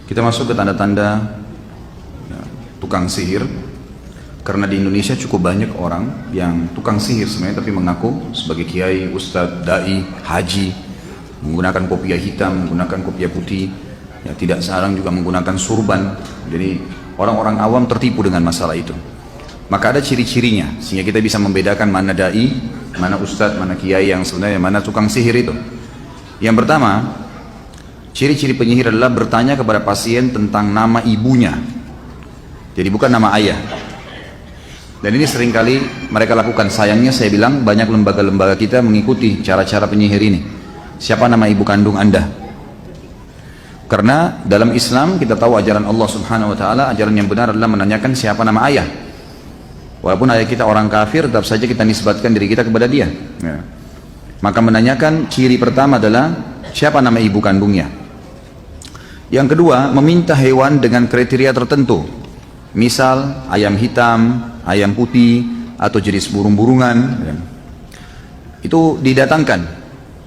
Kita masuk ke tanda-tanda ya, tukang sihir. Karena di Indonesia cukup banyak orang yang tukang sihir sebenarnya, tapi mengaku sebagai kiai, ustadz, dai, haji, menggunakan kopiah hitam, menggunakan kopiah putih, ya, tidak jarang juga menggunakan surban. Jadi orang-orang awam tertipu dengan masalah itu. Maka ada ciri-cirinya sehingga kita bisa membedakan mana dai, mana ustadz, mana kiai yang sebenarnya, mana tukang sihir itu. Yang pertama, ciri-ciri penyihir adalah bertanya kepada pasien tentang nama ibunya. Jadi bukan nama ayah. Dan ini seringkali mereka lakukan. Sayangnya saya bilang banyak lembaga-lembaga kita mengikuti cara-cara penyihir ini. Siapa nama ibu kandung Anda? Karena dalam Islam kita tahu ajaran Allah Subhanahu wa taala, ajaran yang benar adalah menanyakan siapa nama ayah. Walaupun ayah kita orang kafir, tetap saja kita nisbatkan diri kita kepada dia. Ya. Maka menanyakan, ciri pertama adalah siapa nama ibu kandungnya. Yang kedua, meminta hewan dengan kriteria tertentu. Misal ayam hitam, ayam putih, atau jenis burung-burungan. Ya. Itu didatangkan.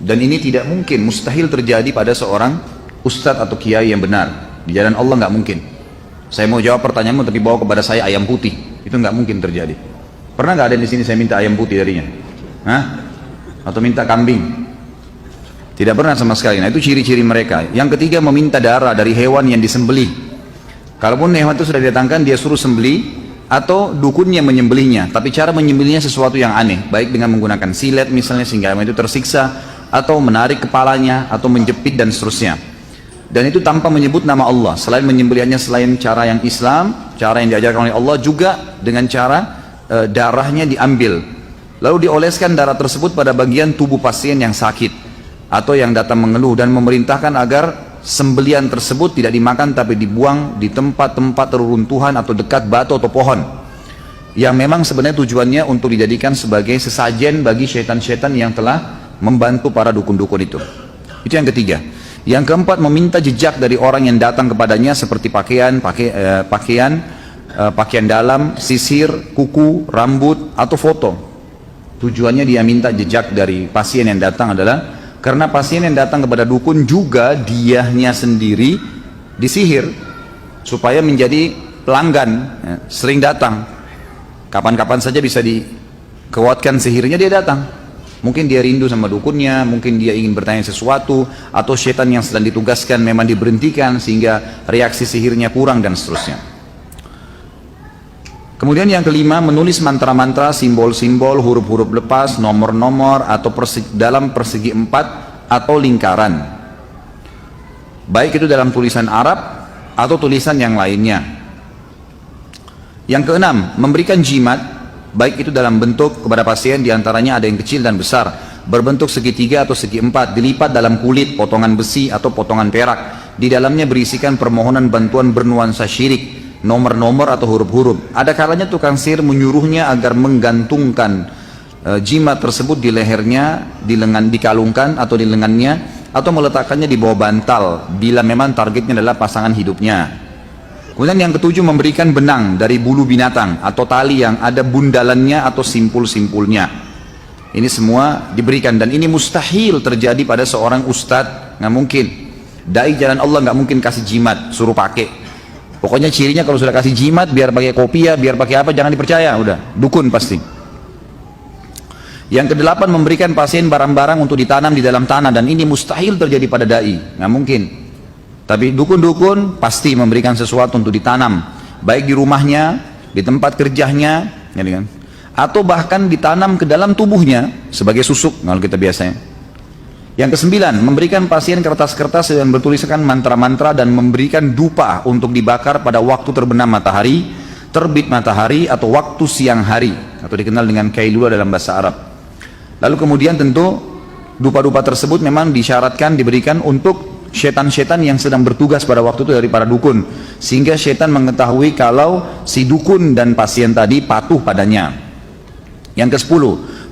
Dan ini tidak mungkin, mustahil terjadi pada seorang ustadz atau kiai yang benar. Di jalan Allah nggak mungkin. Saya mau jawab pertanyaanmu tapi bawa kepada saya ayam putih. Itu nggak mungkin terjadi. Pernah nggak ada di sini saya minta ayam putih darinya? Hah? Atau minta kambing? Tidak pernah sama sekali. Nah itu ciri-ciri mereka. Yang ketiga, meminta darah dari hewan yang disembelih. Kalaupun hewan itu sudah didatangkan, dia suruh sembelih, atau dukunnya menyembelihnya, tapi cara menyembelihnya sesuatu yang aneh, baik dengan menggunakan silet misalnya sehingga hewan itu tersiksa, atau menarik kepalanya, atau menjepit dan seterusnya. Dan itu tanpa menyebut nama Allah. Selain menyembelihnya, selain cara yang Islam, cara yang diajarkan oleh Allah, juga dengan cara darahnya diambil, lalu dioleskan darah tersebut pada bagian tubuh pasien yang sakit atau yang datang mengeluh, dan memerintahkan agar sembelian tersebut tidak dimakan tapi dibuang di tempat-tempat reruntuhan atau dekat batu atau pohon, yang memang sebenarnya tujuannya untuk dijadikan sebagai sesajen bagi syaitan-syaitan yang telah membantu para dukun-dukun itu. Itu yang ketiga. Yang keempat, meminta jejak dari orang yang datang kepadanya seperti pakaian dalam, sisir, kuku, rambut, atau foto. Tujuannya dia minta jejak dari pasien yang datang adalah karena pasien yang datang kepada dukun juga dianya sendiri disihir supaya menjadi pelanggan, ya, sering datang. Kapan-kapan saja bisa dikuatkan sihirnya, dia datang. Mungkin dia rindu sama dukunnya, mungkin dia ingin bertanya sesuatu, atau syaitan yang sedang ditugaskan memang diberhentikan sehingga reaksi sihirnya kurang dan seterusnya. Kemudian yang kelima, menulis mantra-mantra, simbol-simbol, huruf-huruf lepas, nomor-nomor, atau dalam persegi empat atau lingkaran. Baik itu dalam tulisan Arab atau tulisan yang lainnya. Yang keenam, memberikan jimat, baik itu dalam bentuk kepada pasien, diantaranya ada yang kecil dan besar, berbentuk segitiga atau segi empat, dilipat dalam kulit, potongan besi atau potongan perak. Di dalamnya berisikan permohonan bantuan bernuansa syirik, nomor-nomor atau huruf-huruf. Ada kalanya tukang sihir menyuruhnya agar menggantungkan jimat tersebut di lehernya, dikalungkan atau di lengannya, atau meletakkannya di bawah bantal bila memang targetnya adalah pasangan hidupnya. Kemudian yang ketujuh, memberikan benang dari bulu binatang atau tali yang ada bundalannya atau simpul-simpulnya. Ini semua diberikan, dan ini mustahil terjadi pada seorang ustadz. Nggak mungkin. Dai jalan Allah nggak mungkin kasih jimat suruh pakai. Pokoknya cirinya kalau sudah kasih jimat, biar pakai kopiah, biar pakai apa, jangan dipercaya, udah dukun pasti. Yang kedelapan, memberikan pasien barang-barang untuk ditanam di dalam tanah, dan ini mustahil terjadi pada dai, nggak mungkin. Tapi dukun-dukun pasti memberikan sesuatu untuk ditanam, baik di rumahnya, di tempat kerjanya, ya kan? Atau bahkan ditanam ke dalam tubuhnya sebagai susuk kalau kita biasanya. Yang kesembilan, memberikan pasien kertas-kertas yang bertuliskan mantra-mantra dan memberikan dupa untuk dibakar pada waktu terbenam matahari, terbit matahari, atau waktu siang hari, atau dikenal dengan kailula dalam bahasa Arab. Lalu kemudian tentu dupa-dupa tersebut memang disyaratkan diberikan untuk syaitan-syaitan yang sedang bertugas pada waktu itu dari para dukun, sehingga syaitan mengetahui kalau si dukun dan pasien tadi patuh padanya. Yang ke-10,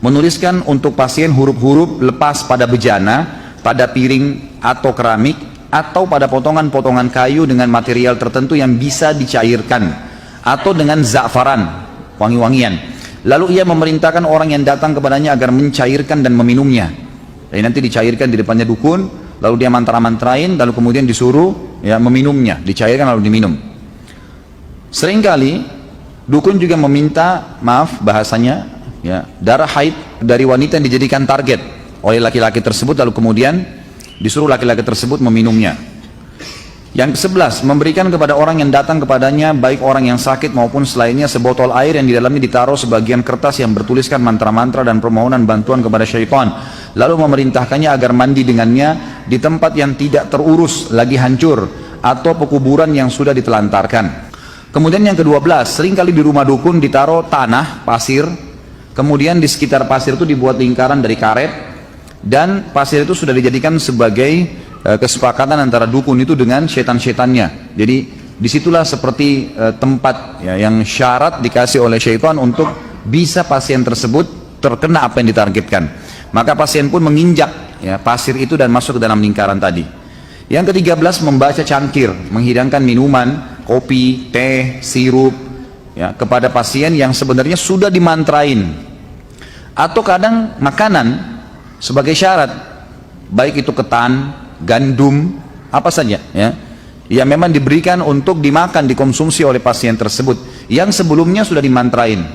menuliskan untuk pasien huruf-huruf lepas pada bejana, pada piring atau keramik, atau pada potongan-potongan kayu dengan material tertentu yang bisa dicairkan, atau dengan za'faran, wangi-wangian. Lalu ia memerintahkan orang yang datang kepadanya agar mencairkan dan meminumnya. Jadi nanti dicairkan di depannya dukun, lalu dia mantra-mantrain, lalu kemudian disuruh ya meminumnya, dicairkan lalu diminum. Seringkali dukun juga meminta, maaf bahasanya, ya, darah haid dari wanita yang dijadikan target oleh laki-laki tersebut, lalu kemudian disuruh laki-laki tersebut meminumnya. Yang ke-11, memberikan kepada orang yang datang kepadanya, baik orang yang sakit maupun selainnya, sebotol air yang di dalamnya ditaruh sebagian kertas yang bertuliskan mantra-mantra dan permohonan bantuan kepada syaitan, lalu memerintahkannya agar mandi dengannya di tempat yang tidak terurus lagi hancur atau pekuburan yang sudah ditelantarkan. Kemudian yang ke-12, seringkali di rumah dukun ditaruh tanah, pasir, kemudian di sekitar pasir itu dibuat lingkaran dari karet, dan pasir itu sudah dijadikan sebagai kesepakatan antara dukun itu dengan setan-setannya. Jadi disitulah seperti tempat ya, yang syarat dikasih oleh syaitan untuk bisa pasien tersebut terkena apa yang ditargetkan. Maka pasien pun menginjak ya, pasir itu dan masuk ke dalam lingkaran tadi. Yang ke-13, membaca cangkir, menghidangkan minuman, kopi, teh, sirup ya, kepada pasien yang sebenarnya sudah dimantrain. Atau kadang makanan sebagai syarat, baik itu ketan, gandum, apa saja ya, yang memang diberikan untuk dimakan, dikonsumsi oleh pasien tersebut yang sebelumnya sudah dimantrain.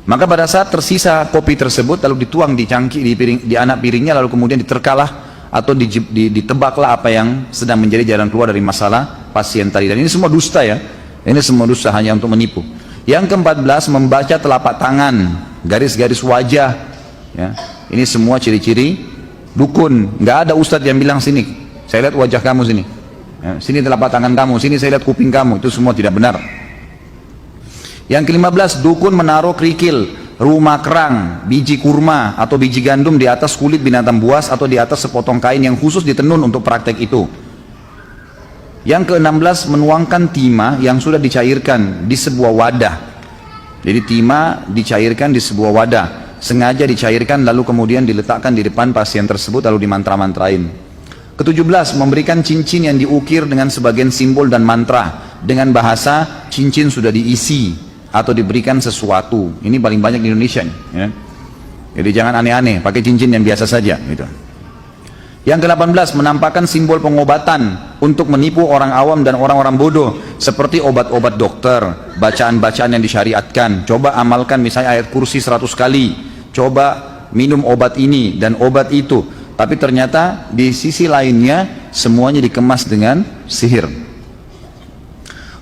Maka pada saat tersisa kopi tersebut lalu dituang di cangkir, di anak piringnya, lalu kemudian diterkalah atau ditebaklah apa yang sedang menjadi jalan keluar dari masalah pasien tadi. Dan ini semua dusta ya, ini semua dusta, hanya untuk menipu. Yang ke-14, membaca telapak tangan, garis-garis wajah ya. Ini semua ciri-ciri dukun. Nggak ada ustadz yang bilang, sini saya lihat wajah kamu, sini ya, sini telapak tangan kamu, sini saya lihat kuping kamu. Itu semua tidak benar. Yang ke-15, dukun menaruh kerikil, rumah kerang, biji kurma atau biji gandum di atas kulit binatang buas atau di atas sepotong kain yang khusus ditenun untuk praktek itu. Yang ke-16, menuangkan timah yang sudah dicairkan di sebuah wadah. Jadi timah dicairkan di sebuah wadah, sengaja dicairkan lalu kemudian diletakkan di depan pasien tersebut lalu dimantra-mantrain. Ke-17, memberikan cincin yang diukir dengan sebagian simbol dan mantra dengan bahasa cincin sudah diisi atau diberikan sesuatu. Ini paling banyak di Indonesia ya. Jadi jangan aneh-aneh, pakai cincin yang biasa saja gitu. Yang ke-18, menampakkan simbol pengobatan untuk menipu orang awam dan orang-orang bodoh, seperti obat-obat dokter, bacaan-bacaan yang disyariatkan. Coba amalkan misalnya ayat kursi 100 kali, coba minum obat ini dan obat itu, tapi ternyata di sisi lainnya semuanya dikemas dengan sihir.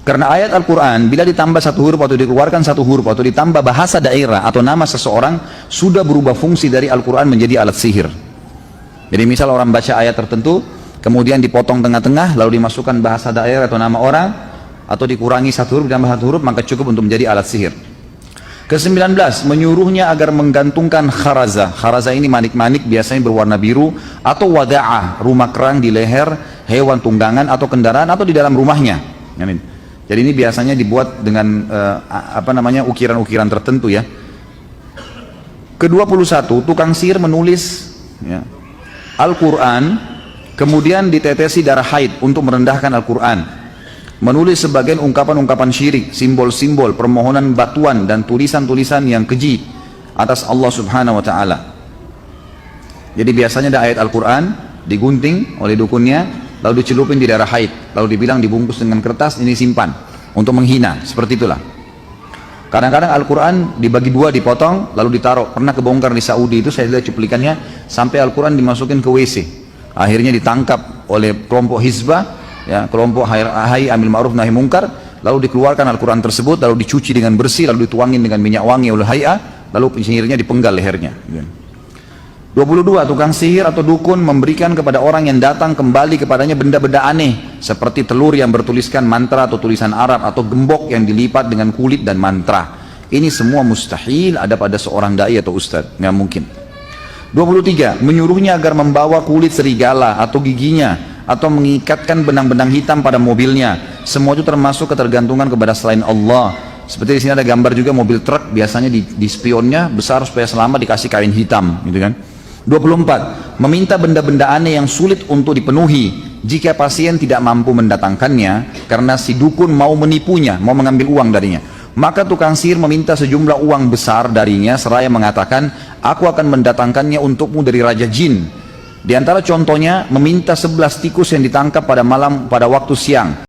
Karena ayat Al-Quran bila ditambah satu huruf atau dikeluarkan satu huruf atau ditambah bahasa daerah atau nama seseorang, sudah berubah fungsi dari Al-Quran menjadi alat sihir. Jadi misal orang baca ayat tertentu kemudian dipotong tengah-tengah lalu dimasukkan bahasa daerah atau nama orang, atau dikurangi satu huruf ditambah satu huruf, maka cukup untuk menjadi alat sihir. Ke-19, menyuruhnya agar menggantungkan kharaza. Kharaza ini manik-manik biasanya berwarna biru, atau wada'ah, rumah kerang di leher hewan tunggangan atau kendaraan atau di dalam rumahnya. Jadi ini biasanya dibuat dengan ukiran-ukiran tertentu ya. Ke-21, tukang sihir menulis ya, Al-Quran kemudian ditetesi darah haid untuk merendahkan Al-Quran, menulis sebagian ungkapan-ungkapan syirik, simbol-simbol, permohonan batuan dan tulisan-tulisan yang keji atas Allah subhanahu wa ta'ala. Jadi biasanya ada ayat Al-Quran digunting oleh dukunnya lalu dicelupin di darah haid, lalu dibilang dibungkus dengan kertas, ini simpan untuk menghina, seperti itulah. Kadang-kadang Al-Quran dibagi dua, dipotong lalu ditaruh. Pernah kebongkar di Saudi itu, saya lihat cuplikannya, sampai Al-Quran dimasukin ke WC. Akhirnya ditangkap oleh kelompok Hizbah ya, kelompok Hayy Amil Ma'ruf Nahi Munkar, lalu dikeluarkan Al-Quran tersebut lalu dicuci dengan bersih, lalu dituangin dengan minyak wangi oleh Hayy, lalu sihirnya dipenggal lehernya. 22, tukang sihir atau dukun memberikan kepada orang yang datang kembali kepadanya benda-benda aneh seperti telur yang bertuliskan mantra atau tulisan Arab, atau gembok yang dilipat dengan kulit dan mantra. Ini semua mustahil ada pada seorang dai atau ustadz, nggak mungkin. 23, menyuruhnya agar membawa kulit serigala atau giginya, atau mengikatkan benang-benang hitam pada mobilnya. Semua itu termasuk ketergantungan kepada selain Allah. Seperti di sini ada gambar juga mobil truk, biasanya di spionnya besar supaya selamat dikasih kain hitam gitu kan. 24, meminta benda-benda aneh yang sulit untuk dipenuhi jika pasien tidak mampu mendatangkannya karena si dukun mau menipunya, mau mengambil uang darinya. Maka tukang sihir meminta sejumlah uang besar darinya seraya mengatakan, aku akan mendatangkannya untukmu dari Raja Jin Di antara contohnya meminta 11 tikus yang ditangkap pada waktu siang.